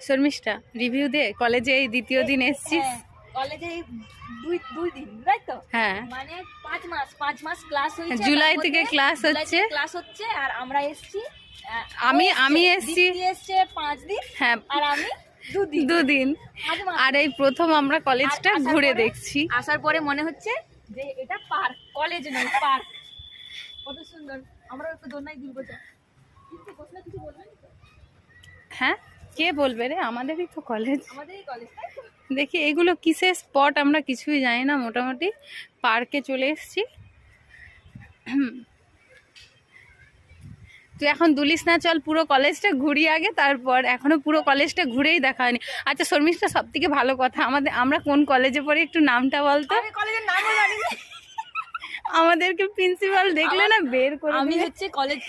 Sharmistha review দে, কলেজে এই দ্বিতীয় দিন এসেছিস। কলেজে দুই দিন, তাই তো? হ্যাঁ, মানে 5 মাস ক্লাস হয়েছে, জুলাই থেকে ক্লাস হচ্ছে। আর আমরা এসেছি, আমি এসেছি এসছে 5 দিন, হ্যাঁ, আর আমি 2 দিন। 2 দিন। আর এই প্রথম আমরা কলেজটা ঘুরে দেখছি। আসার পরে মনে হচ্ছে যে এটা পার্ক, কলেজ নয় পার্ক। কত সুন্দর। আমরা একটু দোলনায় ঘুরবো। কিছু বলবেন? হ্যাঁ, কে বলবে রে, আমাদেরই তো কলেজ। আমাদেরই কলেজ, তাই তো? দেখি এগুলো কিসের স্পট আমরা কিছুই জানি না, মোটামুটি পার্কে চলে এসেছি। তুই এখন দুলিস না, চল পুরো কলেজটা ঘুরি আগে, তারপর। এখনো পুরো কলেজটা ঘুরেই দেখা হয়নি। আচ্ছা শর্মিষ্ঠা, সব থেকে ভালো কথা, আমরা কোন কলেজে পড়ি একটু নামটা বলতো। আমি কলেজের নামও জানি না। আমাদেরকে প্রিন্সিপাল দেখলে না বের করে আমি দিবে। হচ্ছে কলেজ